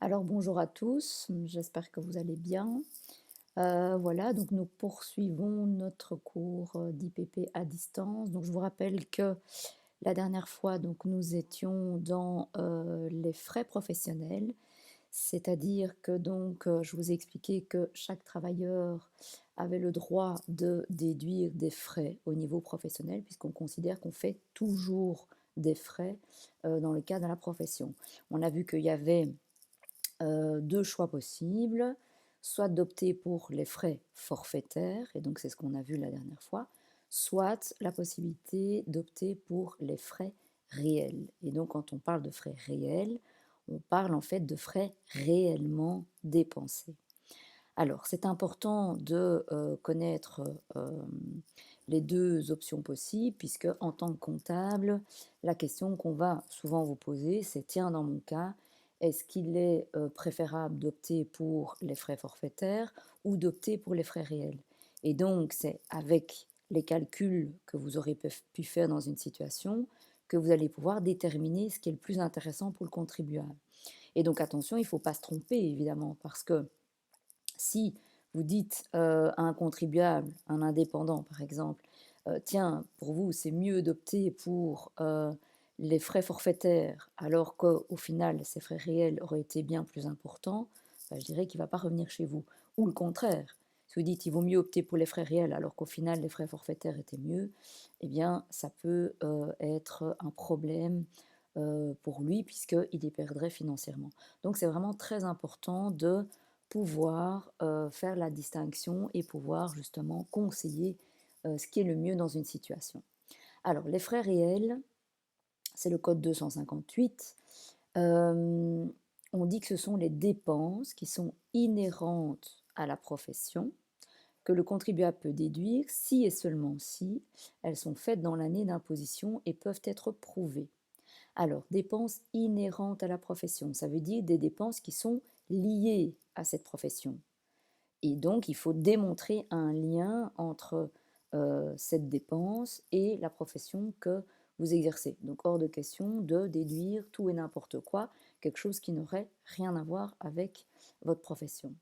Alors bonjour à tous, j'espère que vous allez bien. Voilà, donc nous poursuivons notre cours d'IPP à distance. Donc je vous rappelle que la dernière fois, donc nous étions dans les frais professionnels, c'est-à-dire que donc je vous ai expliqué que chaque travailleur avait le droit de déduire des frais au niveau professionnel, puisqu'on considère qu'on fait toujours des frais dans le cadre de la profession. On a vu qu'il y avait deux choix possibles, soit d'opter pour les frais forfaitaires, et donc c'est ce qu'on a vu la dernière fois, soit la possibilité d'opter pour les frais réels. Et donc quand on parle de frais réels, on parle en fait de frais réellement dépensés. Alors, c'est important de connaître les deux options possibles, puisque en tant que comptable, la question qu'on va souvent vous poser, c'est, tiens, dans mon cas, est-ce qu'il est préférable d'opter pour les frais forfaitaires ou d'opter pour les frais réels? Et donc, c'est avec les calculs que vous aurez pu faire dans une situation que vous allez pouvoir déterminer ce qui est le plus intéressant pour le contribuable. Et donc, attention, il ne faut pas se tromper, évidemment, parce que si vous dites à un contribuable, un indépendant par exemple, tiens, pour vous, c'est mieux d'opter pour les frais forfaitaires, alors qu'au final, ces frais réels auraient été bien plus importants, je dirais qu'il ne va pas revenir chez vous. Ou le contraire, si vous dites il vaut mieux opter pour les frais réels, alors qu'au final, les frais forfaitaires étaient mieux, eh bien, ça peut être un problème pour lui, puisqu'il y perdrait financièrement. Donc, c'est vraiment très important de pouvoir faire la distinction et pouvoir justement conseiller ce qui est le mieux dans une situation. Alors, les frais réels, c'est le code 258. Euh, on dit que ce sont les dépenses qui sont inhérentes à la profession, que le contribuable peut déduire si et seulement si elles sont faites dans l'année d'imposition et peuvent être prouvées. Alors, dépenses inhérentes à la profession, ça veut dire des dépenses qui sont liées à cette profession. Et donc, il faut démontrer un lien entre cette dépense et la profession que vous exercez. Donc, hors de question de déduire tout et n'importe quoi, quelque chose qui n'aurait rien à voir avec votre profession.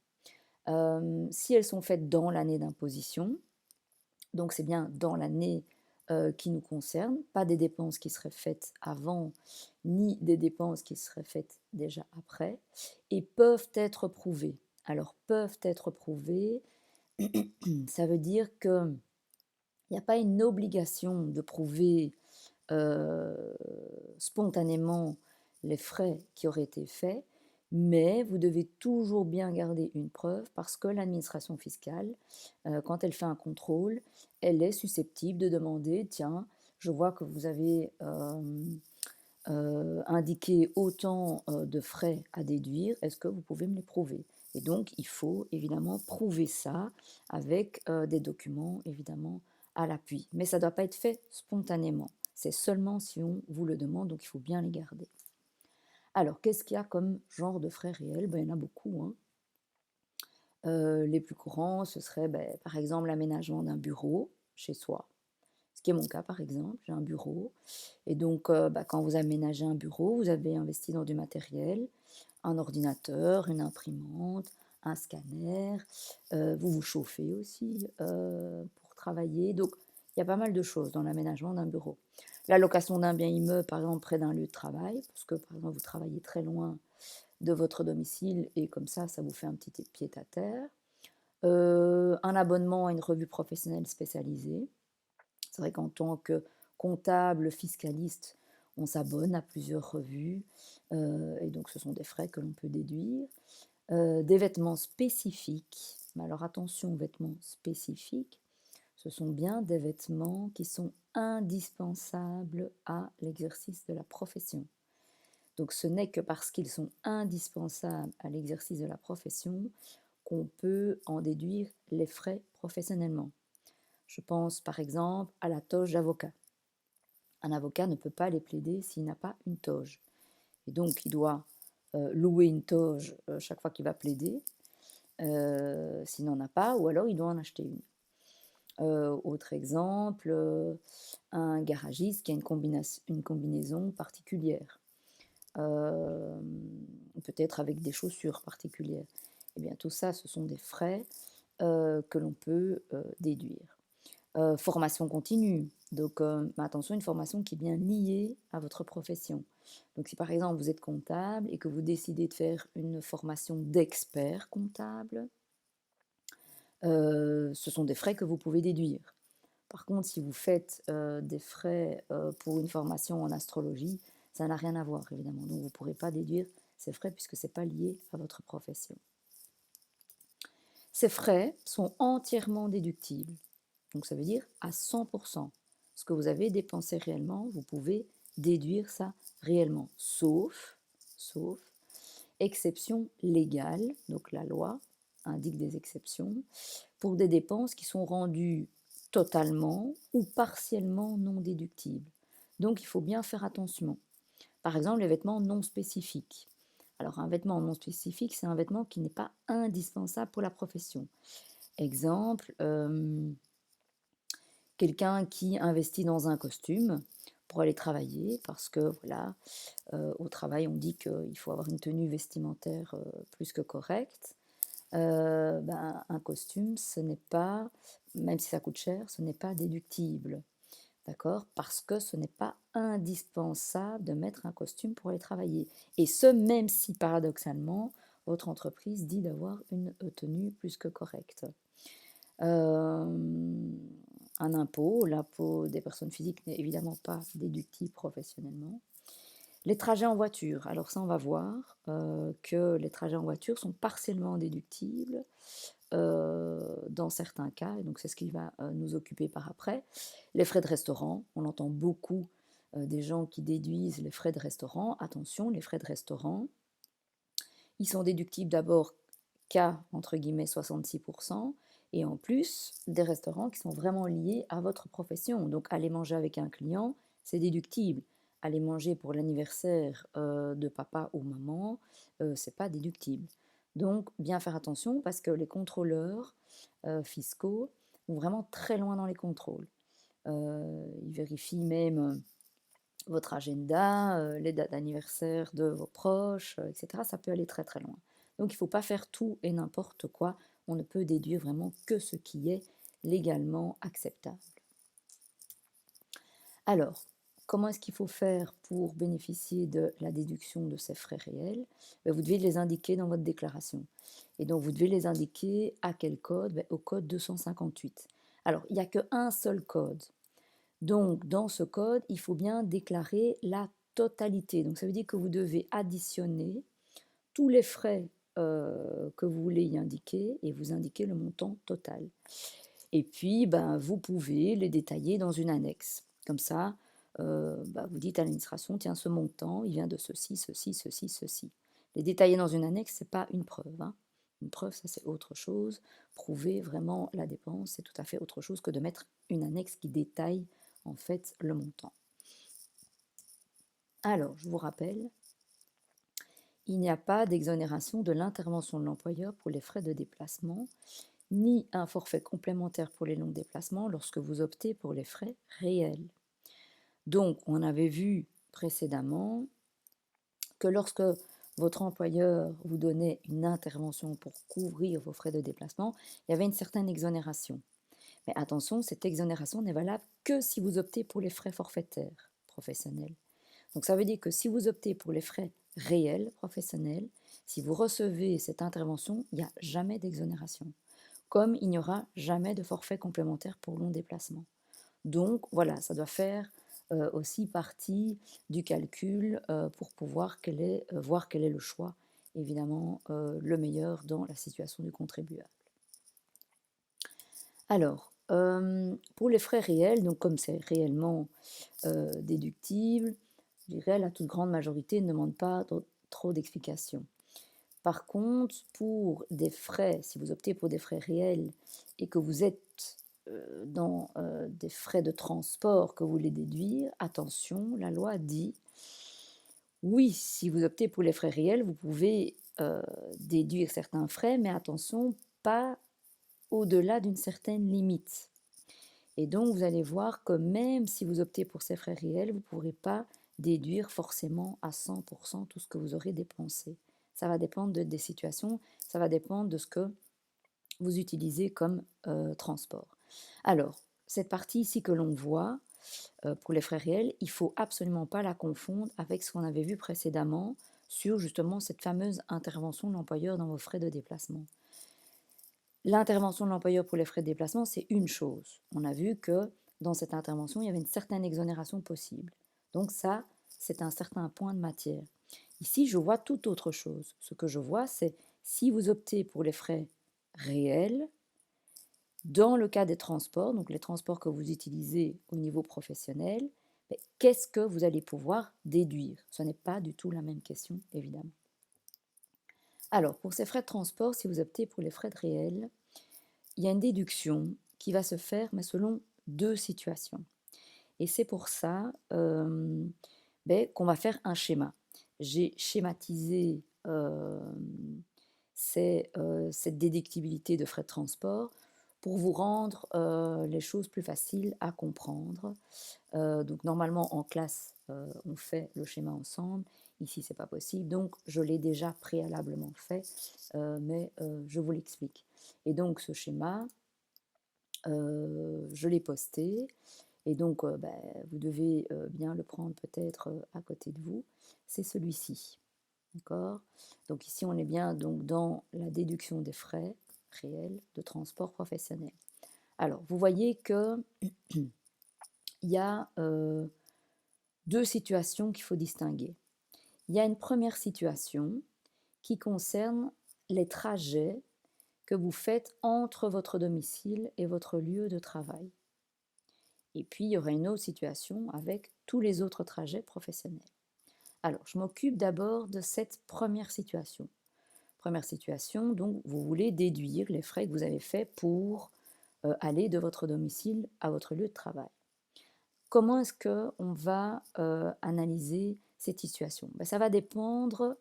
Si elles sont faites dans l'année d'imposition, donc c'est bien dans l'année qui nous concerne, pas des dépenses qui seraient faites avant, ni des dépenses qui seraient faites déjà après, et peuvent être prouvées. Alors, peuvent être prouvées, ça veut dire qu'il n'y a pas une obligation de prouver spontanément les frais qui auraient été faits, mais vous devez toujours bien garder une preuve parce que l'administration fiscale, quand elle fait un contrôle, elle est susceptible de demander, tiens, je vois que vous avez indiqué autant de frais à déduire, est-ce que vous pouvez me les prouver? Et donc, il faut évidemment prouver ça avec des documents, évidemment, à l'appui. Mais ça ne doit pas être fait spontanément. C'est seulement si on vous le demande, donc il faut bien les garder. Alors, qu'est-ce qu'il y a comme genre de frais réels? Il y en a beaucoup, hein. Les plus courants, ce serait par exemple l'aménagement d'un bureau chez soi, ce qui est mon cas par exemple, j'ai un bureau. Et donc quand vous aménagez un bureau, vous avez investi dans du matériel, un ordinateur, une imprimante, un scanner, vous vous chauffez aussi pour travailler. Donc il y a pas mal de choses dans l'aménagement d'un bureau. La location d'un bien immeuble, par exemple près d'un lieu de travail, parce que par exemple vous travaillez très loin de votre domicile et comme ça vous fait un petit pied-à-terre. Un abonnement à une revue professionnelle spécialisée. C'est vrai qu'en tant que comptable, fiscaliste, on s'abonne à plusieurs revues et donc ce sont des frais que l'on peut déduire. Des vêtements spécifiques, mais alors attention aux vêtements spécifiques, ce sont bien des vêtements qui sont indispensables à l'exercice de la profession. Donc ce n'est que parce qu'ils sont indispensables à l'exercice de la profession qu'on peut en déduire les frais professionnellement. Je pense par exemple à la toge d'avocat. Un avocat ne peut pas les plaider s'il n'a pas une toge. Et donc il doit louer une toge chaque fois qu'il va plaider, s'il n'en a pas, ou alors il doit en acheter une. Autre exemple, un garagiste qui a une combinaison particulière. peut-être avec des chaussures particulières. Eh bien, tout ça, ce sont des frais que l'on peut déduire. Formation continue, donc attention, une formation qui est bien liée à votre profession. Donc si par exemple vous êtes comptable et que vous décidez de faire une formation d'expert comptable, ce sont des frais que vous pouvez déduire. Par contre, si vous faites des frais pour une formation en astrologie, ça n'a rien à voir évidemment. Donc vous ne pourrez pas déduire ces frais puisque ce n'est pas lié à votre profession. Ces frais sont entièrement déductibles. Donc ça veut dire à 100%. Ce que vous avez dépensé réellement, vous pouvez déduire ça réellement, sauf exception légale, donc la loi indique des exceptions, pour des dépenses qui sont rendues totalement ou partiellement non déductibles. Donc il faut bien faire attention. Par exemple, les vêtements non spécifiques. Alors un vêtement non spécifique, c'est un vêtement qui n'est pas indispensable pour la profession. Exemple, quelqu'un qui investit dans un costume pour aller travailler, parce que voilà, au travail on dit qu'il faut avoir une tenue vestimentaire plus que correcte. Un costume, ce n'est pas, même si ça coûte cher, ce n'est pas déductible, d'accord? Parce que ce n'est pas indispensable de mettre un costume pour aller travailler. Et ce, même si paradoxalement, votre entreprise dit d'avoir une tenue plus que correcte. Un impôt, l'impôt des personnes physiques n'est évidemment pas déductible professionnellement. Les trajets en voiture, alors ça on va voir que les trajets en voiture sont partiellement déductibles dans certains cas, et donc c'est ce qui va nous occuper par après. Les frais de restaurant, on entend beaucoup des gens qui déduisent les frais de restaurant. Attention, les frais de restaurant, ils sont déductibles d'abord qu'à, entre guillemets, 66%, et en plus, des restaurants qui sont vraiment liés à votre profession. Donc, aller manger avec un client, c'est déductible. Aller manger pour l'anniversaire de papa ou maman, c'est pas déductible. Donc, bien faire attention parce que les contrôleurs fiscaux vont vraiment très loin dans les contrôles. Ils vérifient même votre agenda, les dates d'anniversaire de vos proches, etc. Ça peut aller très très loin. Donc il ne faut pas faire tout et n'importe quoi. On ne peut déduire vraiment que ce qui est légalement acceptable. Alors, comment est-ce qu'il faut faire pour bénéficier de la déduction de ces frais réels? Vous devez les indiquer dans votre déclaration. Et donc vous devez les indiquer à quel code? Au code 258. Alors, il n'y a qu'un seul code. Donc, dans ce code, il faut bien déclarer la totalité. Donc, ça veut dire que vous devez additionner tous les frais que vous voulez y indiquer et vous indiquer le montant total. Et puis, vous pouvez les détailler dans une annexe. Comme ça, vous dites à l'administration, tiens, ce montant, il vient de ceci, ceci, ceci, ceci. Les détailler dans une annexe, ce n'est pas une preuve. Hein. Une preuve, ça c'est autre chose. Prouver vraiment la dépense, c'est tout à fait autre chose que de mettre une annexe qui détaille en fait le montant. Alors, je vous rappelle, il n'y a pas d'exonération de l'intervention de l'employeur pour les frais de déplacement, ni un forfait complémentaire pour les longs déplacements lorsque vous optez pour les frais réels. Donc, on avait vu précédemment que lorsque votre employeur vous donnait une intervention pour couvrir vos frais de déplacement, il y avait une certaine exonération. Mais attention, cette exonération n'est valable que si vous optez pour les frais forfaitaires professionnels. Donc ça veut dire que si vous optez pour les frais réels professionnels, si vous recevez cette intervention, il n'y a jamais d'exonération. Comme il n'y aura jamais de forfait complémentaire pour long déplacement. Donc voilà, ça doit faire aussi partie du calcul pour pouvoir voir quel est le choix, évidemment, le meilleur dans la situation du contribuable. Alors, pour les frais réels, donc comme c'est réellement déductible, je dirais la toute grande majorité ne demande pas trop d'explications. Par contre, pour des frais, si vous optez pour des frais réels et que vous êtes dans des frais de transport que vous voulez déduire, attention, la loi dit, oui, si vous optez pour les frais réels, vous pouvez déduire certains frais, mais attention, pas au-delà d'une certaine limite. Et donc, vous allez voir que même si vous optez pour ces frais réels, vous ne pourrez pas déduire forcément à 100% tout ce que vous aurez dépensé. Ça va dépendre des situations, ça va dépendre de ce que vous utilisez comme transport. Alors, cette partie ici que l'on voit, pour les frais réels, il ne faut absolument pas la confondre avec ce qu'on avait vu précédemment sur justement cette fameuse intervention de l'employeur dans vos frais de déplacement. L'intervention de l'employeur pour les frais de déplacement, c'est une chose. On a vu que dans cette intervention, il y avait une certaine exonération possible. Donc ça, c'est un certain point de matière. Ici, je vois tout autre chose. Ce que je vois, c'est si vous optez pour les frais réels, dans le cas des transports, donc les transports que vous utilisez au niveau professionnel, qu'est-ce que vous allez pouvoir déduire? Ce n'est pas du tout la même question, évidemment. Alors, pour ces frais de transport, si vous optez pour les frais de réel, il y a une déduction qui va se faire, mais selon deux situations. Et c'est pour ça qu'on va faire un schéma. J'ai schématisé cette déductibilité de frais de transport pour vous rendre les choses plus faciles à comprendre. Donc normalement en classe, on fait le schéma ensemble. Ici, c'est pas possible, donc je l'ai déjà préalablement fait, mais je vous l'explique. Et donc ce schéma, je l'ai posté, et donc vous devez bien le prendre peut-être à côté de vous. C'est celui-ci, d'accord? Donc ici, on est bien donc dans la déduction des frais réels de transport professionnel. Alors, vous voyez que il y a deux situations qu'il faut distinguer. Il y a une première situation qui concerne les trajets que vous faites entre votre domicile et votre lieu de travail. Et puis, il y aura une autre situation avec tous les autres trajets professionnels. Alors, je m'occupe d'abord de cette première situation. Première situation, donc, vous voulez déduire les frais que vous avez faits pour aller de votre domicile à votre lieu de travail. Comment est-ce qu'on va analyser cette situation? Ça va dépendre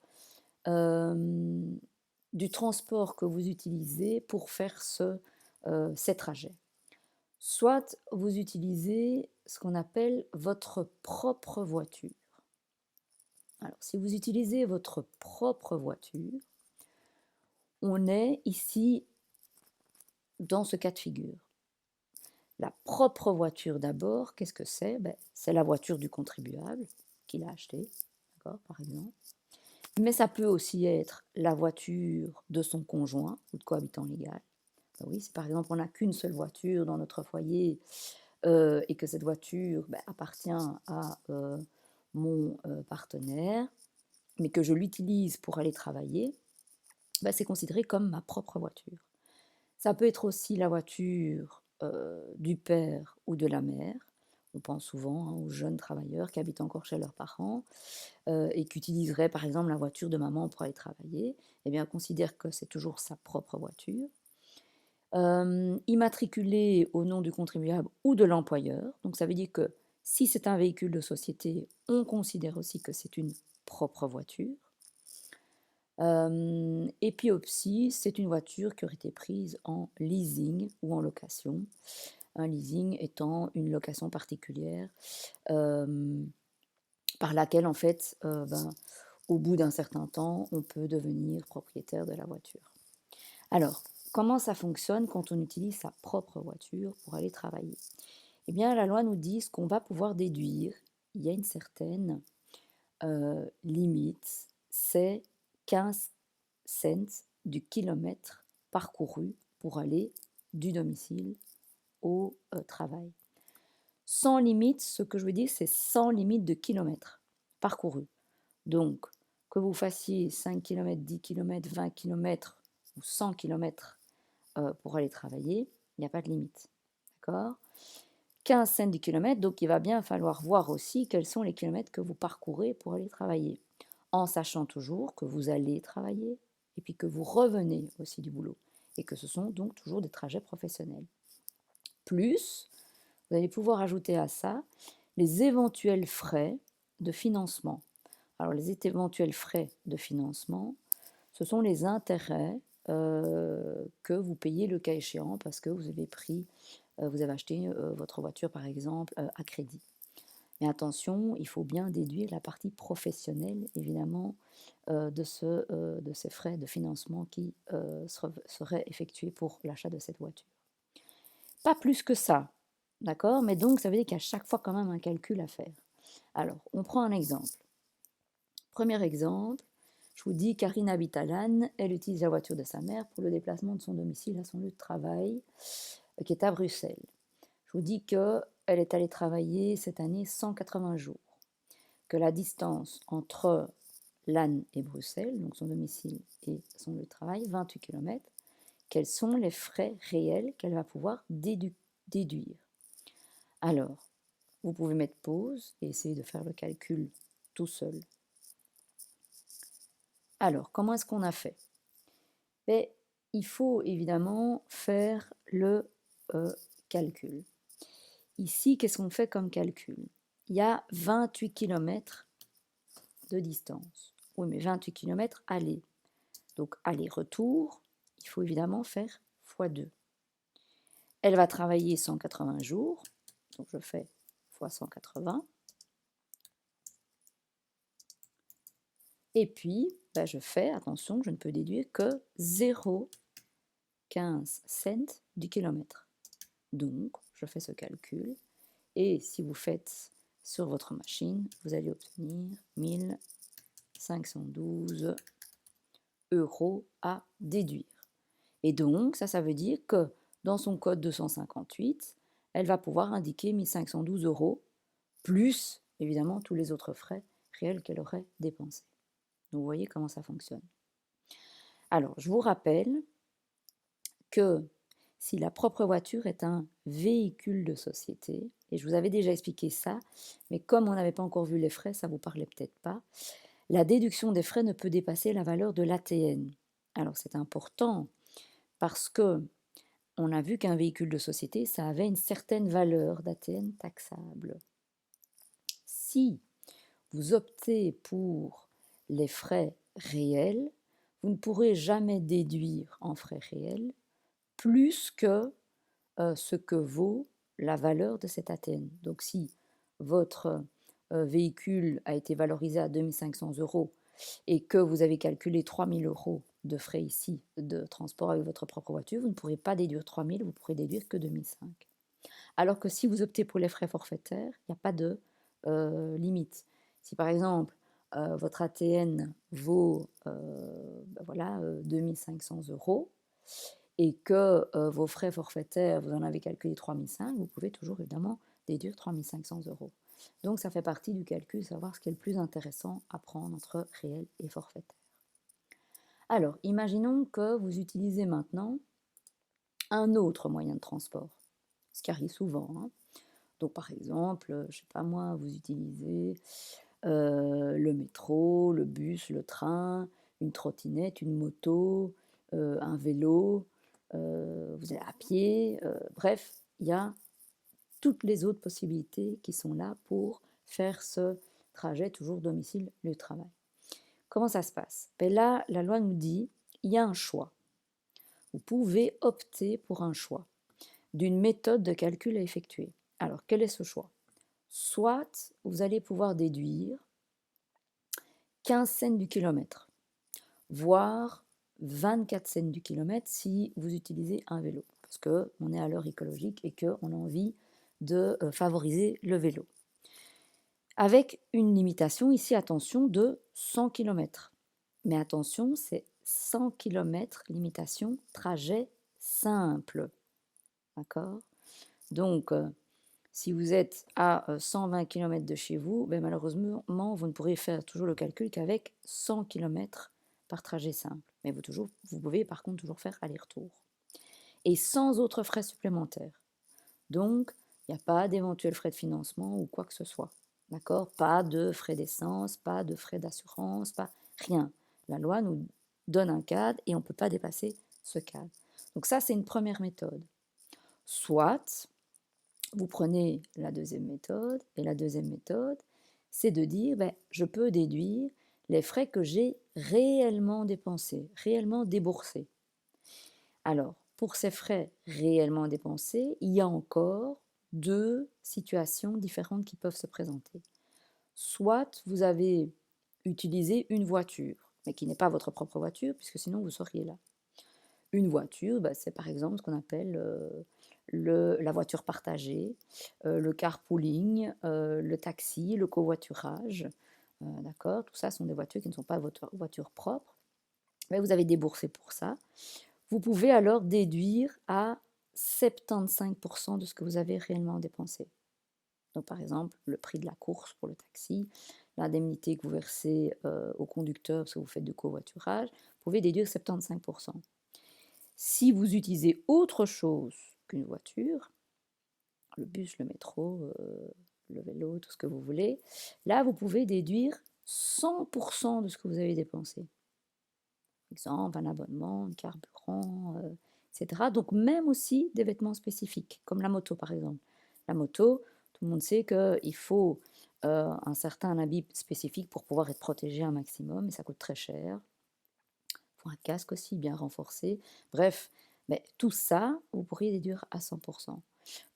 du transport que vous utilisez pour faire ces trajets. Soit vous utilisez ce qu'on appelle votre propre voiture. Alors, si vous utilisez votre propre voiture, on est ici dans ce cas de figure. La propre voiture d'abord, qu'est-ce que c'est? C'est la voiture du contribuable qu'il a achetée, d'accord, par exemple. Mais ça peut aussi être la voiture de son conjoint ou de cohabitant légal. Oui, si par exemple on n'a qu'une seule voiture dans notre foyer et que cette voiture appartient à mon partenaire, mais que je l'utilise pour aller travailler, c'est considéré comme ma propre voiture. Ça peut être aussi la voiture du père ou de la mère. On pense souvent aux jeunes travailleurs qui habitent encore chez leurs parents et qui utiliseraient par exemple la voiture de maman pour aller travailler. Eh bien, on considère que c'est toujours sa propre voiture. Immatriculée au nom du contribuable ou de l'employeur. Donc ça veut dire que si c'est un véhicule de société, on considère aussi que c'est une propre voiture. Et puis aussi, c'est une voiture qui aurait été prise en leasing ou en location. Un leasing étant une location particulière par laquelle, en fait, au bout d'un certain temps, on peut devenir propriétaire de la voiture. Alors, comment ça fonctionne quand on utilise sa propre voiture pour aller travailler? Eh bien, la loi nous dit ce qu'on va pouvoir déduire. Il y a une certaine limite, c'est 15 cents du kilomètre parcouru pour aller du domicile au travail. Sans limite, ce que je veux dire, c'est sans limite de kilomètres parcourus. Donc, que vous fassiez 5 km, 10 km, 20 km ou 100 km pour aller travailler, il n'y a pas de limite. D'accord? 15 cents du kilomètre, donc il va bien falloir voir aussi quels sont les kilomètres que vous parcourez pour aller travailler, en sachant toujours que vous allez travailler et puis que vous revenez aussi du boulot et que ce sont donc toujours des trajets professionnels. Plus, vous allez pouvoir ajouter à ça les éventuels frais de financement. Alors les éventuels frais de financement, ce sont les intérêts que vous payez le cas échéant parce que vous avez acheté votre voiture par exemple à crédit. Mais attention, il faut bien déduire la partie professionnelle, évidemment, de ces frais de financement qui seraient effectués pour l'achat de cette voiture. Pas plus que ça, d'accord? Mais donc, ça veut dire qu'il y a chaque fois quand même un calcul à faire. Alors, on prend un exemple. Premier exemple, je vous dis, Karine habite à Lannes, elle utilise la voiture de sa mère pour le déplacement de son domicile à son lieu de travail, qui est à Bruxelles. Je vous dis qu'elle est allée travailler cette année 180 jours, que la distance entre Lannes et Bruxelles, donc son domicile et son lieu de travail, 28 km, quels sont les frais réels qu'elle va pouvoir déduire. Alors, vous pouvez mettre pause et essayer de faire le calcul tout seul. Alors, comment est-ce qu'on a fait? Mais il faut évidemment faire le calcul. Ici, qu'est-ce qu'on fait comme calcul? Il y a 28 km de distance. Oui, mais 28 km aller. Donc, aller-retour, il faut évidemment faire x2. Elle va travailler 180 jours. Donc, je fais x 180. Et puis, je fais, attention, je ne peux déduire que 0,15 cents du kilomètre. Donc, je fais ce calcul. Et si vous faites sur votre machine, vous allez obtenir 1512 € à déduire. Et donc, ça veut dire que dans son code 258, elle va pouvoir indiquer 1512 € plus, évidemment, tous les autres frais réels qu'elle aurait dépensés. Donc, vous voyez comment ça fonctionne. Alors, je vous rappelle que si la propre voiture est un véhicule de société, et je vous avais déjà expliqué ça, mais comme on n'avait pas encore vu les frais, ça ne vous parlait peut-être pas, la déduction des frais ne peut dépasser la valeur de l'ATN. Alors c'est important parce que on a vu qu'un véhicule de société, ça avait une certaine valeur d'ATN taxable. Si vous optez pour les frais réels, vous ne pourrez jamais déduire en frais réels plus que ce que vaut la valeur de cet ATN. Donc si votre véhicule a été valorisé à 2500 € et que vous avez calculé 3000 € de frais ici de transport avec votre propre voiture, vous ne pourrez pas déduire 3000, vous pourrez déduire que 2005. Alors que si vous optez pour les frais forfaitaires, il n'y a pas de limite. Si par exemple votre ATN vaut 2500 € et que vos frais forfaitaires, vous en avez calculé 3005, vous pouvez toujours évidemment déduire 3500 €. Donc ça fait partie du calcul, savoir ce qui est le plus intéressant à prendre entre réel et forfaitaire. Alors, imaginons que vous utilisez maintenant un autre moyen de transport, ce qui arrive souvent, hein. Donc par exemple, je ne sais pas moi, vous utilisez le métro, le bus, le train, une trottinette, une moto, un vélo, vous allez à pied, bref, il y a toutes les autres possibilités qui sont là pour faire ce trajet toujours domicile-lieu de travail. Comment ça se passe? Ben là, la loi nous dit, il y a un choix. Vous pouvez opter pour un choix d'une méthode de calcul à effectuer. Alors, quel est ce choix? Soit vous allez pouvoir déduire 15 cents du kilomètre, voire 24 cents du kilomètre si vous utilisez un vélo, parce qu'on est à l'heure écologique et qu'on a envie de favoriser le vélo. Avec une limitation ici, attention, de 100 km. Mais attention, c'est 100 km limitation trajet simple. D'accord? Donc, si vous êtes à 120 km de chez vous, ben malheureusement, vous ne pourrez faire toujours le calcul qu'avec 100 km par trajet simple. Mais vous pouvez par contre toujours faire aller-retour. Et sans autres frais supplémentaires. Donc, il n'y a pas d'éventuels frais de financement ou quoi que ce soit. D'accord? Pas de frais d'essence, pas de frais d'assurance, pas rien. La loi nous donne un cadre et on ne peut pas dépasser ce cadre. Donc ça, c'est une première méthode. Soit, vous prenez la deuxième méthode, et la deuxième méthode, c'est de dire, je peux déduire les frais que j'ai réellement dépensés, réellement déboursés. Alors, pour ces frais réellement dépensés, il y a encore deux situations différentes qui peuvent se présenter. Soit vous avez utilisé une voiture, mais qui n'est pas votre propre voiture, puisque sinon vous seriez là. Une voiture, bah, c'est par exemple ce qu'on appelle la voiture partagée, le carpooling, le taxi, le covoiturage. D'accord? Tout ça sont des voitures qui ne sont pas votre voiture propre, mais vous avez déboursé pour ça. Vous pouvez alors déduire à 75% de ce que vous avez réellement dépensé. Donc par exemple, le prix de la course pour le taxi, l'indemnité que vous versez au conducteur parce que vous faites du covoiturage, vous pouvez déduire 75%. Si vous utilisez autre chose qu'une voiture, le bus, le métro, le vélo, tout ce que vous voulez, là vous pouvez déduire 100% de ce que vous avez dépensé. Par exemple, un abonnement, un carburant, etc. Donc même aussi des vêtements spécifiques, comme la moto par exemple. La moto, tout le monde sait qu'il faut un certain habit spécifique pour pouvoir être protégé un maximum, et ça coûte très cher. Il faut un casque aussi bien renforcé. Bref, mais tout ça, vous pourriez déduire à 100%.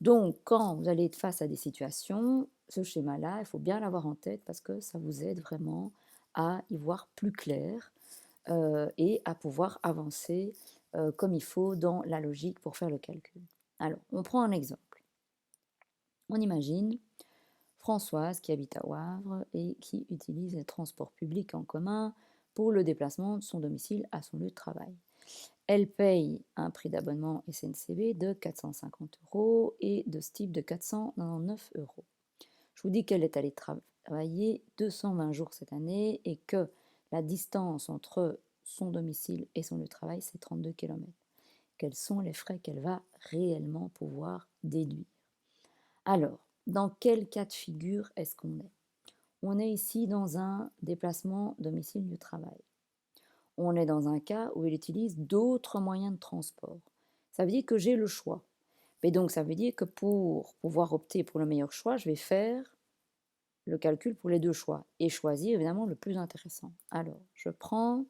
Donc, quand vous allez être face à des situations, ce schéma-là, il faut bien l'avoir en tête parce que ça vous aide vraiment à y voir plus clair et à pouvoir avancer comme il faut dans la logique pour faire le calcul. Alors, on prend un exemple. On imagine Françoise qui habite à Wavre et qui utilise les transports publics en commun pour le déplacement de son domicile à son lieu de travail. Elle paye un prix d'abonnement SNCB de 450 € et de STIB de 499 €. Je vous dis qu'elle est allée travailler 220 jours cette année et que la distance entre son domicile et son lieu de travail, c'est 32 km. Quels sont les frais qu'elle va réellement pouvoir déduire? Alors, dans quel cas de figure est-ce qu'on est? On est ici dans un déplacement domicile-lieu de travail. On est dans un cas où elle utilise d'autres moyens de transport. Ça veut dire que j'ai le choix. Mais donc, ça veut dire que pour pouvoir opter pour le meilleur choix, je vais faire le calcul pour les deux choix et choisir évidemment le plus intéressant. Alors, je prends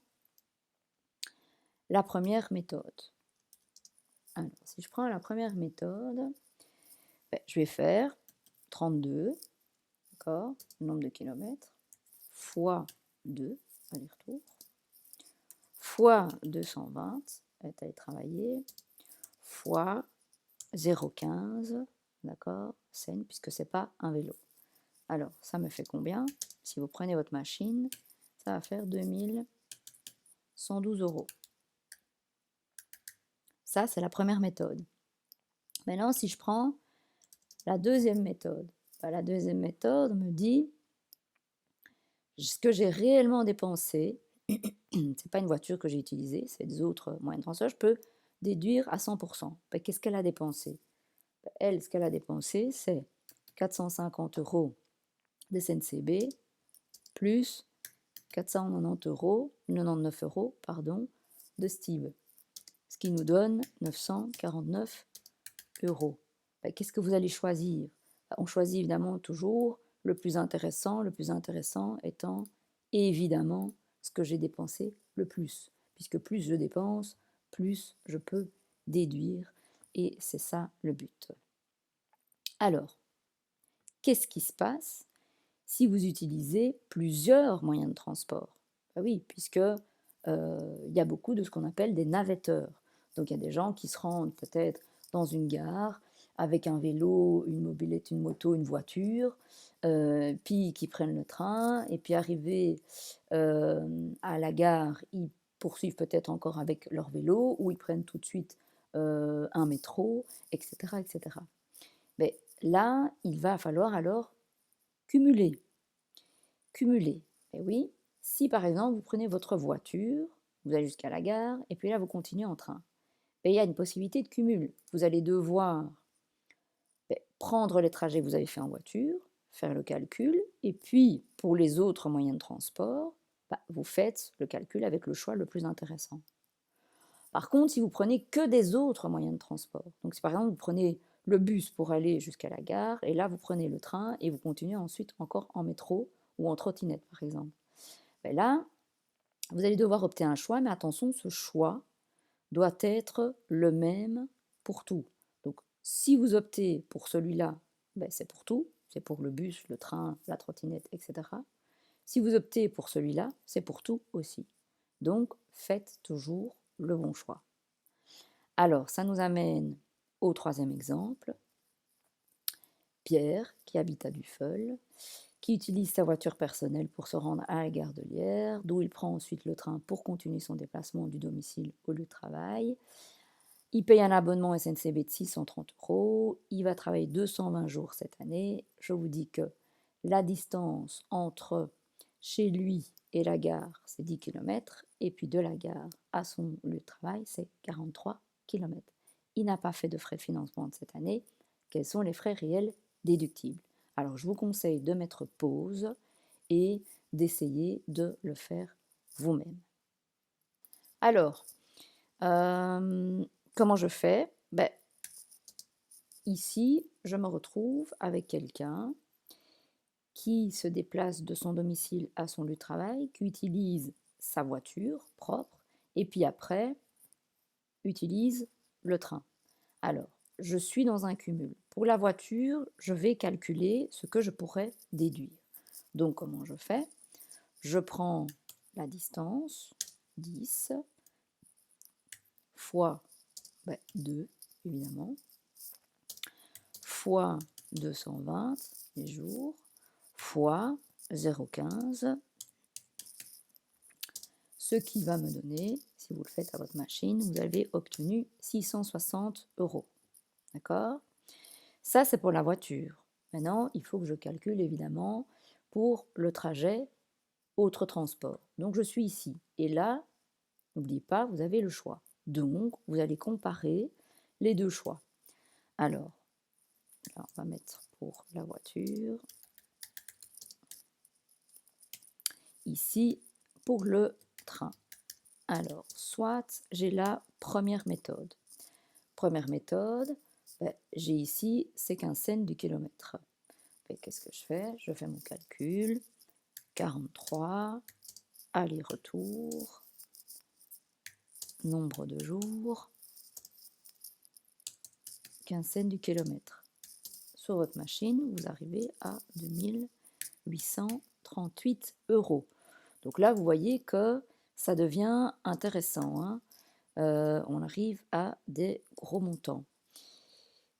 la première méthode. Alors, si je prends la première méthode, je vais faire 32, d'accord, le nombre de kilomètres, fois 2, aller-retour, fois 220, est allé travailler, fois 0,15, d'accord, cents, puisque c'est pas un vélo. Alors, ça me fait combien? Si vous prenez votre machine, ça va faire 2112 €. Ça, c'est la première méthode. Maintenant, si je prends la deuxième méthode, la deuxième méthode me dit ce que j'ai réellement dépensé, c'est pas une voiture que j'ai utilisée, c'est des autres moyens de transport, je peux déduire à 100%. Qu'est-ce qu'elle a dépensé? Elle, ce qu'elle a dépensé, c'est 450 € de SNCB plus 99 euros, pardon, de STIB, ce qui nous donne 949 €. Qu'est-ce que vous allez choisir? On choisit évidemment toujours le plus intéressant étant évidemment ce que j'ai dépensé le plus, puisque plus je dépense, plus je peux déduire, et c'est ça le but. Alors, qu'est-ce qui se passe si vous utilisez plusieurs moyens de transport? Oui, puisque il y a beaucoup de ce qu'on appelle des navetteurs. Donc il y a des gens qui se rendent peut-être dans une gare avec un vélo, une mobilette, une moto, une voiture, puis qui prennent le train, et puis arrivés à la gare, ils poursuivent peut-être encore avec leur vélo, ou ils prennent tout de suite un métro, etc., etc. Mais là, il va falloir alors cumuler. Cumuler. Et oui, si par exemple vous prenez votre voiture, vous allez jusqu'à la gare, et puis là vous continuez en train, il y a une possibilité de cumul. Vous allez devoir prendre les trajets que vous avez fait en voiture, faire le calcul, et puis pour les autres moyens de transport, vous faites le calcul avec le choix le plus intéressant. Par contre, si vous prenez que des autres moyens de transport, donc si par exemple vous prenez le bus pour aller jusqu'à la gare, et là vous prenez le train et vous continuez ensuite encore en métro ou en trottinette par exemple, là vous allez devoir opter un choix, mais attention, ce choix doit être le même pour tout. Donc Si vous optez pour celui-là, ben c'est pour tout, c'est pour le bus, le train, la trottinette, etc. Si vous optez pour celui-là, c'est pour tout aussi. Donc, faites toujours le bon choix. Alors, ça nous amène au troisième exemple. Pierre, qui habite à Duffel, qui utilise sa voiture personnelle pour se rendre à la gare de Lierre, d'où il prend ensuite le train pour continuer son déplacement du domicile au lieu de travail. Il paye un abonnement SNCB de 630 €. Il va travailler 220 jours cette année. Je vous dis que la distance entre chez lui et la gare, c'est 10 km. Et puis de la gare à son lieu de travail, c'est 43 km. Il n'a pas fait de frais de financement de cette année. Quels sont les frais réels déductibles? Alors, je vous conseille de mettre pause et d'essayer de le faire vous-même. Alors, comment je fais? Ben, ici, je me retrouve avec quelqu'un qui se déplace de son domicile à son lieu de travail, qui utilise sa voiture propre, et puis après, utilise le train. Alors, je suis dans un cumul. Pour la voiture, je vais calculer ce que je pourrais déduire. Donc, comment je fais? Je prends la distance, 10, fois 2, évidemment, fois 220 les jours, fois 0,15, ce qui va me donner, si vous le faites à votre machine, vous avez obtenu 660 €. D'accord? Ça, c'est pour la voiture. Maintenant, il faut que je calcule évidemment pour le trajet autre transport. Donc, je suis ici. Et là, n'oubliez pas, vous avez le choix. Donc, vous allez comparer les deux choix. Alors, là, on va mettre pour la voiture. Ici, pour le train. Alors, soit j'ai la première méthode. Première méthode, j'ai ici, c'est 15 cents du kilomètre. Qu'est-ce que je fais? Je fais mon calcul. 43, aller-retour, nombre de jours, 15 cents du kilomètre. Sur votre machine, vous arrivez à 2838 €. Donc là, vous voyez que ça devient intéressant, hein. On arrive à des gros montants.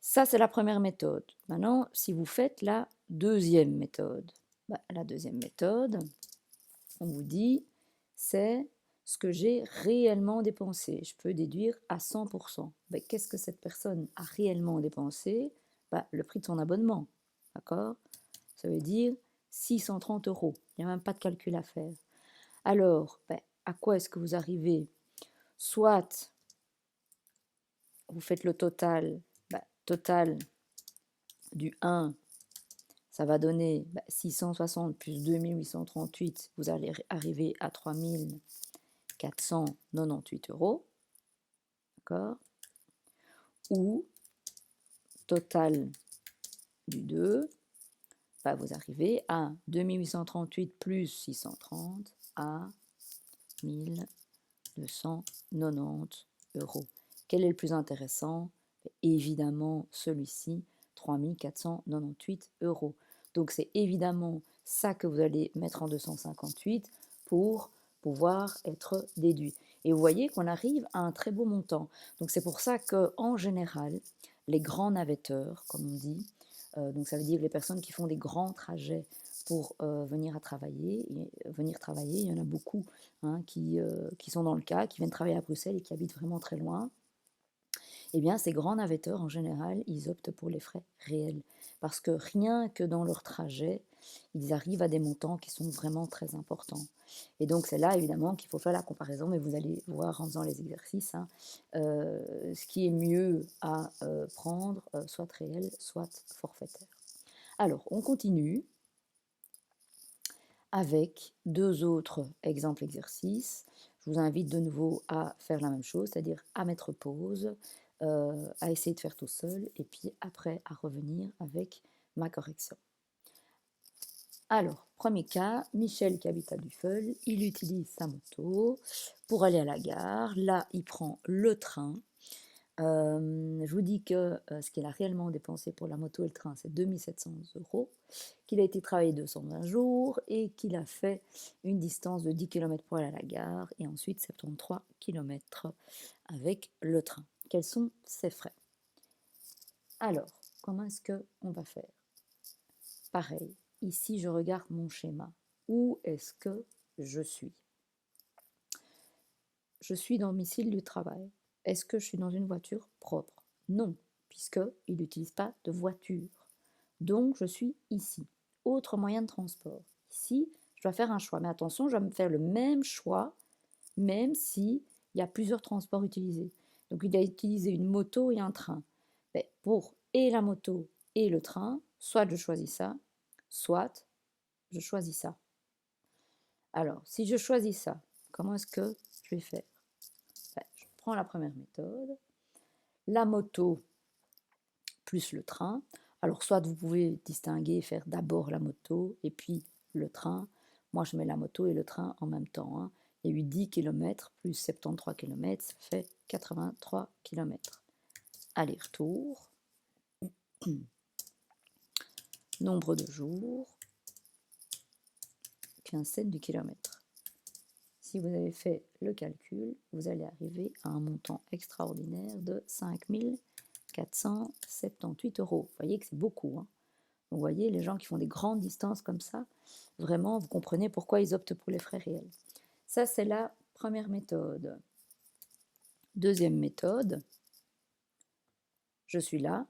Ça, c'est la première méthode. Maintenant, si vous faites la deuxième méthode, la deuxième méthode, on vous dit, c'est ce que j'ai réellement dépensé. Je peux déduire à 100%. Qu'est-ce que cette personne a réellement dépensé? Le prix de son abonnement. D'accord? Ça veut dire 630 €. Il n'y a même pas de calcul à faire. Alors, à quoi est-ce que vous arrivez? Soit vous faites le total, total du 1, ça va donner 660 plus 2838, vous allez arriver à 3498 €. D'accord? Ou total du 2, vous arrivez à 2838 plus 630 à 1290 €. Quel est le plus intéressant? Évidemment celui-ci, 3498 €. Donc c'est évidemment ça que vous allez mettre en 258 pour pouvoir être déduit. Et vous voyez qu'on arrive à un très beau montant. Donc c'est pour ça qu'en général, les grands navetteurs, comme on dit, donc ça veut dire les personnes qui font des grands trajets pour venir travailler, il y en a beaucoup, hein, qui sont dans le cas, qui viennent travailler à Bruxelles et qui habitent vraiment très loin. Eh bien, ces grands navetteurs, en général, ils optent pour les frais réels. Parce que rien que dans leur trajet, ils arrivent à des montants qui sont vraiment très importants. Et donc, c'est là, évidemment, qu'il faut faire la comparaison, mais vous allez voir en faisant les exercices, hein, ce qui est mieux à prendre, soit réel, soit forfaitaire. Alors, on continue avec deux autres exemples exercices. Je vous invite de nouveau à faire la même chose, c'est-à-dire à mettre pause, à essayer de faire tout seul, et puis après à revenir avec ma correction. Alors, premier cas, Michel qui habite à Duffel, il utilise sa moto pour aller à la gare. Là, il prend le train. Je vous dis que ce qu'il a réellement dépensé pour la moto et le train, c'est 2700 €, qu'il a été travailler 220 jours et qu'il a fait une distance de 10 km pour aller à la gare et ensuite 73 km avec le train. Quels sont ses frais? Alors, comment est-ce qu'on va faire? Pareil, ici je regarde mon schéma. Où est-ce que je suis? Je suis dans domicile du travail. Est-ce que je suis dans une voiture propre? Non, puisqu'il n'utilise pas de voiture. Donc, je suis ici. Autre moyen de transport. Ici, je dois faire un choix. Mais attention, je dois me faire le même choix, même s'il y a plusieurs transports utilisés. Donc, il a utilisé une moto et un train. Mais pour et la moto et le train, soit je choisis ça, soit je choisis ça. Alors, si je choisis ça, comment est-ce que je vais faire? Je prends la première méthode. La moto plus le train. Alors, soit vous pouvez distinguer et faire d'abord la moto et puis le train. Moi, je mets la moto et le train en même temps. Hein. Il y a eu 10 km plus 73 km, ça fait 83 km. Aller-retour. Nombre de jours. 15 cents du kilomètre. Si vous avez fait le calcul, vous allez arriver à un montant extraordinaire de 5 478 €. Vous voyez que c'est beaucoup. Hein. Donc, vous voyez, les gens qui font des grandes distances comme ça, vraiment, vous comprenez pourquoi ils optent pour les frais réels. Ça, c'est la première méthode. Deuxième méthode, je suis là,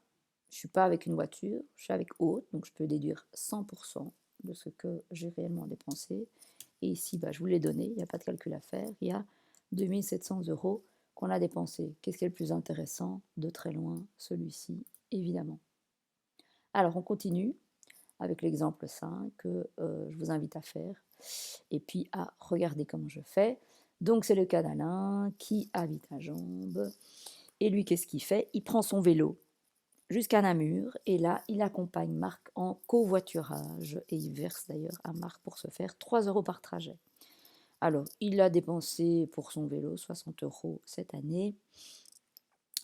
je ne suis pas avec une voiture, je suis avec autre, donc je peux déduire 100% de ce que j'ai réellement dépensé. Et ici, je vous l'ai donné, il n'y a pas de calcul à faire, il y a 2700 € qu'on a dépensé. Qu'est-ce qui est le plus intéressant? De très loin, celui-ci, évidemment. Alors, on continue avec l'exemple 5 que je vous invite à faire et puis à regarder comment je fais. Donc, c'est le cas d'Alain qui habite à Jambes. Et lui, qu'est-ce qu'il fait? Il prend son vélo jusqu'à Namur et là, il accompagne Marc en covoiturage et il verse d'ailleurs à Marc pour se faire 3 € par trajet. Alors, il a dépensé pour son vélo 60 € cette année.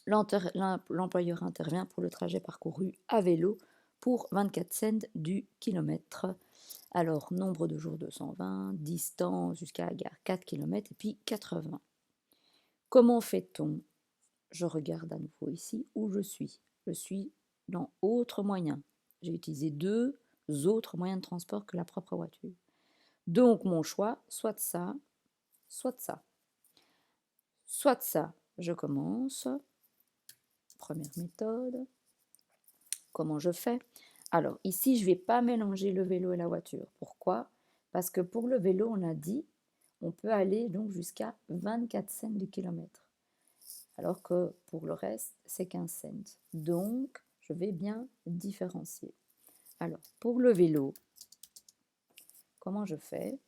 L'employeur intervient pour le trajet parcouru à vélo pour 24 cents du kilomètre. Alors, nombre de jours 220, distance jusqu'à la gare 4 km et puis 80. Comment fait-on? Je regarde à nouveau ici où je suis. Je suis dans autres moyens. J'ai utilisé 2 autres moyens de transport que la propre voiture. Donc, mon choix, soit ça, soit ça. Soit ça, je commence. Première méthode. Comment je fais? Alors, ici, je ne vais pas mélanger le vélo et la voiture. Pourquoi? Parce que pour le vélo, on a dit, on peut aller donc jusqu'à 24 cents du kilomètre. Alors que pour le reste, c'est 15 cents. Donc, je vais bien différencier. Alors, pour le vélo, comment je fais?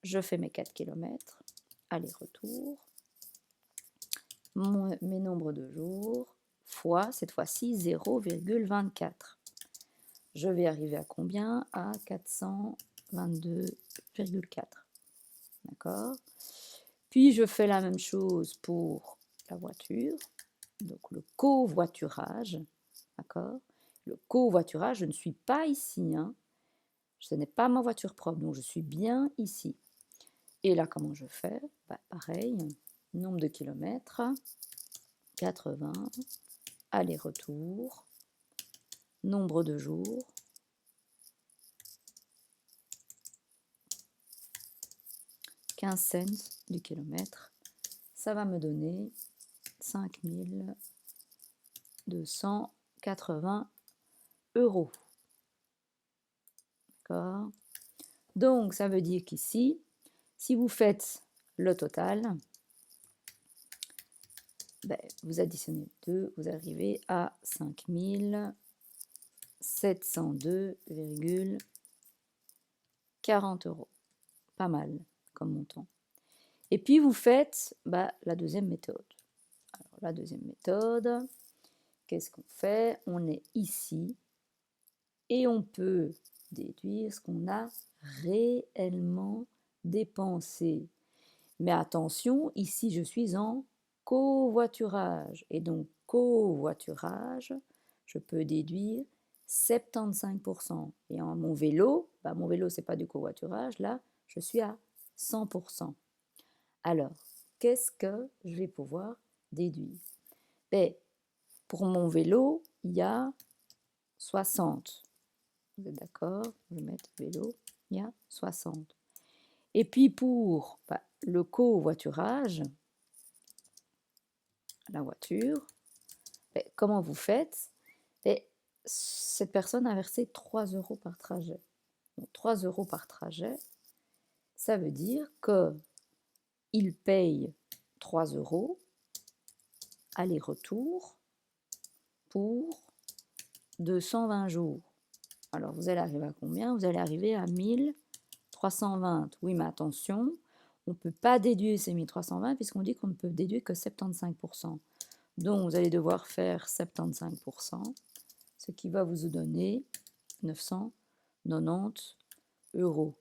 Je fais mes 4 km, aller-retour, mes nombres de jours, fois, cette fois-ci, 0,24. Je vais arriver à combien? À 422,4. D'accord? Puis, je fais la même chose pour la voiture, donc le covoiturage. D'accord? Le covoiturage, je ne suis pas ici. Hein. Ce n'est pas ma voiture propre, donc je suis bien ici. Et là, comment je fais? Pareil, nombre de kilomètres, 80, aller-retour, nombre de jours, 15 cents du kilomètre. Ça va me donner 5 280 €. D'accord? Donc, ça veut dire qu'ici, si vous faites le total, vous additionnez 2, vous arrivez à 5 702,40 €. Pas mal comme montant. Et puis, vous faites la deuxième méthode. Alors, la deuxième méthode, qu'est-ce qu'on fait? On est ici et on peut déduire ce qu'on a réellement dépensé. Mais attention, ici, je suis en covoiturage. Et donc, covoiturage, je peux déduire 75%. Et en mon vélo, mon vélo, ce n'est pas du covoiturage. Là, je suis à 100%. Alors, qu'est-ce que je vais pouvoir déduire? Pour mon vélo, il y a 60. Vous êtes d'accord? Je vais mettre vélo, il y a 60. Et puis pour le covoiturage, la voiture, comment vous faites? Cette personne a versé 3 euros par trajet. Donc 3 euros par trajet, ça veut dire qu'il paye 3 euros aller-retour pour 220 jours. Alors vous allez arriver à combien? Vous allez arriver à 1320. Oui, mais attention, on ne peut pas déduire ces 1320 puisqu'on dit qu'on ne peut déduire que 75%. Donc vous allez devoir faire 75%, ce qui va vous donner 990 euros.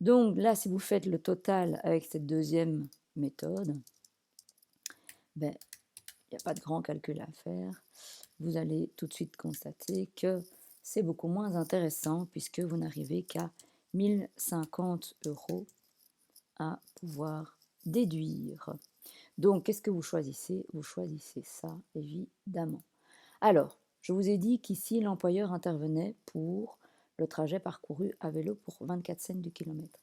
Donc là, si vous faites le total avec cette deuxième méthode, il n'y a pas de grand calcul à faire. Vous allez tout de suite constater que c'est beaucoup moins intéressant puisque vous n'arrivez qu'à 1050 euros à pouvoir déduire. Donc, qu'est-ce que vous choisissez? Vous choisissez ça, évidemment. Alors, je vous ai dit qu'ici, l'employeur intervenait pour le trajet parcouru à vélo pour 24 cents du kilomètre.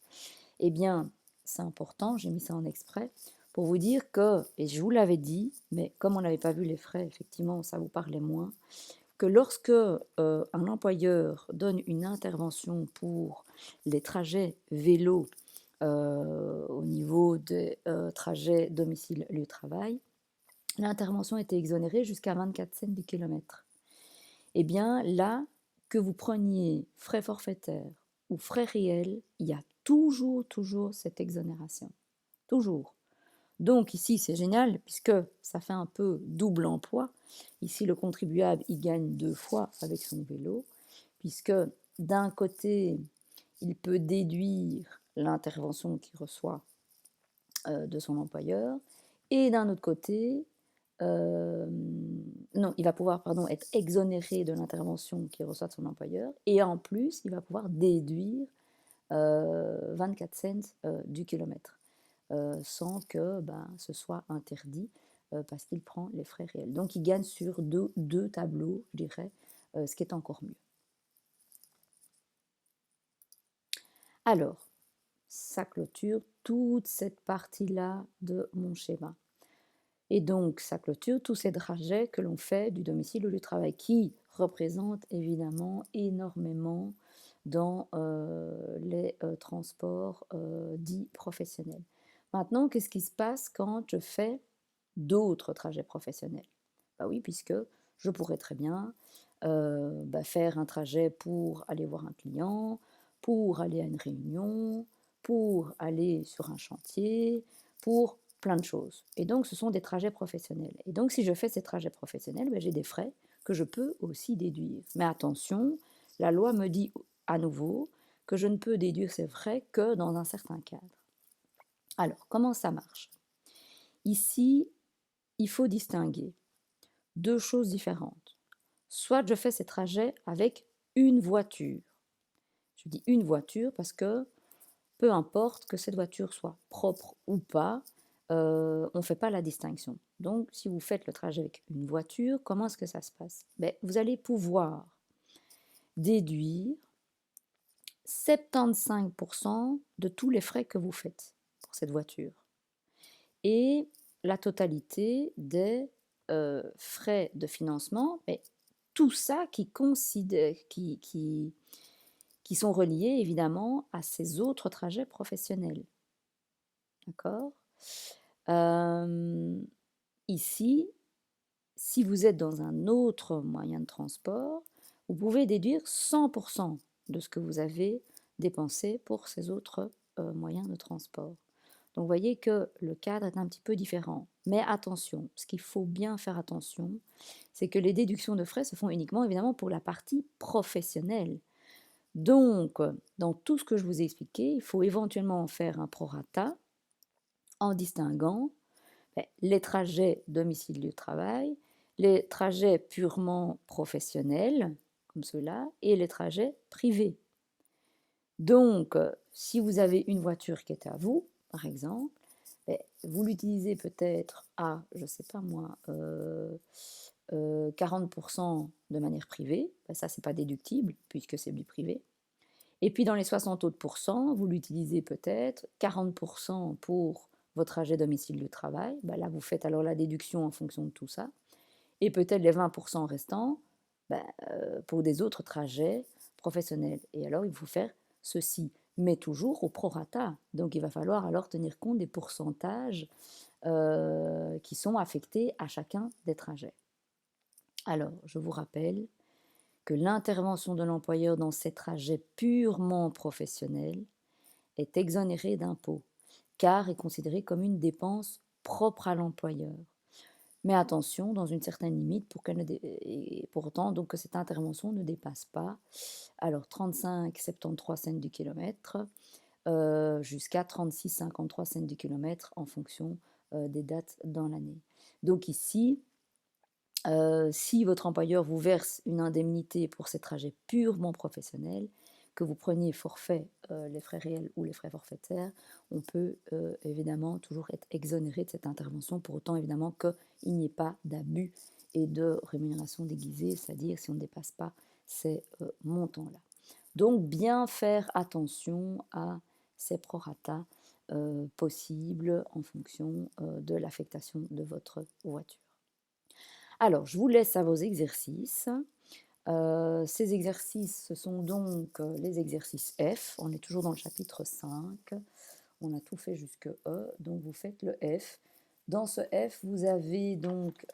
Eh bien, c'est important, j'ai mis ça en exprès, pour vous dire que, et je vous l'avais dit, mais comme on n'avait pas vu les frais, effectivement, ça vous parlait moins, que lorsque un employeur donne une intervention pour les trajets vélo au niveau des trajets domicile-lieu-travail, l'intervention était exonérée jusqu'à 24 cents du kilomètre. Eh bien, là, que vous preniez frais forfaitaires ou frais réels, il y a toujours cette exonération. Toujours. Donc ici, c'est génial puisque ça fait un peu double emploi. Ici, le contribuable, il gagne 2 fois avec son vélo puisque d'un côté, il peut déduire l'intervention qu'il reçoit de son employeur et d'un autre côté, non, il va pouvoir être exonéré de l'intervention qu'il reçoit de son employeur et en plus, il va pouvoir déduire 24 cents du kilomètre. Sans que ce soit interdit parce qu'il prend les frais réels. Donc il gagne sur deux tableaux, je dirais, ce qui est encore mieux. Alors, ça clôture toute cette partie-là de mon schéma. Et donc, ça clôture tous ces trajets que l'on fait du domicile au lieu de travail, qui représentent évidemment énormément dans les transports dits professionnels. Maintenant, qu'est-ce qui se passe quand je fais d'autres trajets professionnels? Oui, puisque je pourrais très bien faire un trajet pour aller voir un client, pour aller à une réunion, pour aller sur un chantier, pour plein de choses. Et donc, ce sont des trajets professionnels. Et donc, si je fais ces trajets professionnels, j'ai des frais que je peux aussi déduire. Mais attention, la loi me dit à nouveau que je ne peux déduire ces frais que dans un certain cadre. Alors, comment ça marche? Ici, il faut distinguer deux choses différentes. Soit je fais ces trajets avec une voiture. Je dis une voiture parce que peu importe que cette voiture soit propre ou pas, on ne fait pas la distinction. Donc, si vous faites le trajet avec une voiture, comment est-ce que ça se passe? Vous allez pouvoir déduire 75% de tous les frais que vous faites pour cette voiture et la totalité des frais de financement, mais tout ça qui sont reliés évidemment à ces autres trajets professionnels. D'accord? Ici, si vous êtes dans un autre moyen de transport, vous pouvez déduire 100% de ce que vous avez dépensé pour ces autres moyens de transport. Donc vous voyez que le cadre est un petit peu différent. Mais attention, ce qu'il faut bien faire attention, c'est que les déductions de frais se font uniquement évidemment pour la partie professionnelle. Donc, dans tout ce que je vous ai expliqué, il faut éventuellement en faire un prorata en distinguant Les trajets domicile-lieu de travail, les trajets purement professionnels, comme ceux-là, et les trajets privés. Donc, si vous avez une voiture qui est à vous, par exemple, vous l'utilisez peut-être à, je ne sais pas moi, 40% de manière privée, ça c'est pas déductible puisque c'est du privé. Et puis dans les 60 autres pourcents, vous l'utilisez peut-être 40% pour votre trajet domicile de travail. Là, vous faites alors la déduction en fonction de tout ça. Et peut-être les 20% restants pour des autres trajets professionnels. Et alors, il faut faire ceci, mais toujours au prorata. Donc, il va falloir alors tenir compte des pourcentages qui sont affectés à chacun des trajets. Alors, je vous rappelle que l'intervention de l'employeur dans ces trajets purement professionnels est exonérée d'impôt, car est considérée comme une dépense propre à l'employeur. Mais attention, dans une certaine limite, et pourtant, donc, que cette intervention ne dépasse pas 35,73 cents du kilomètre jusqu'à 36,53 cents du kilomètre en fonction des dates dans l'année. Donc ici, si votre employeur vous verse une indemnité pour ces trajets purement professionnels, que vous preniez forfait, les frais réels ou les frais forfaitaires, on peut évidemment toujours être exonéré de cette intervention, pour autant évidemment qu'il n'y ait pas d'abus et de rémunération déguisée, c'est-à-dire si on ne dépasse pas ces montants-là. Donc bien faire attention à ces proratas possibles en fonction de l'affectation de votre voiture. Alors, je vous laisse à vos exercices. Ces exercices, ce sont donc les exercices F. On est toujours dans le chapitre 5. On a tout fait jusque E. Donc, vous faites le F. Dans ce F, vous avez donc,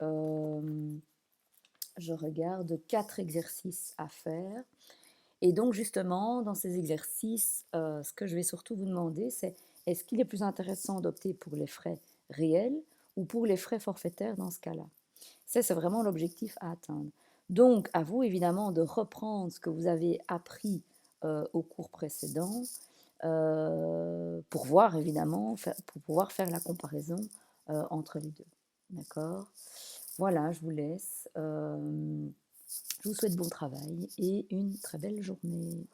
je regarde, 4 exercices à faire. Et donc, justement, dans ces exercices, ce que je vais surtout vous demander, c'est est-ce qu'il est plus intéressant d'opter pour les frais réels ou pour les frais forfaitaires dans ce cas-là? Ça, c'est vraiment l'objectif à atteindre. Donc, à vous, évidemment, de reprendre ce que vous avez appris au cours précédent pour voir, évidemment, pour pouvoir faire la comparaison entre les deux. D'accord? Voilà, je vous laisse. Je vous souhaite bon travail et une très belle journée.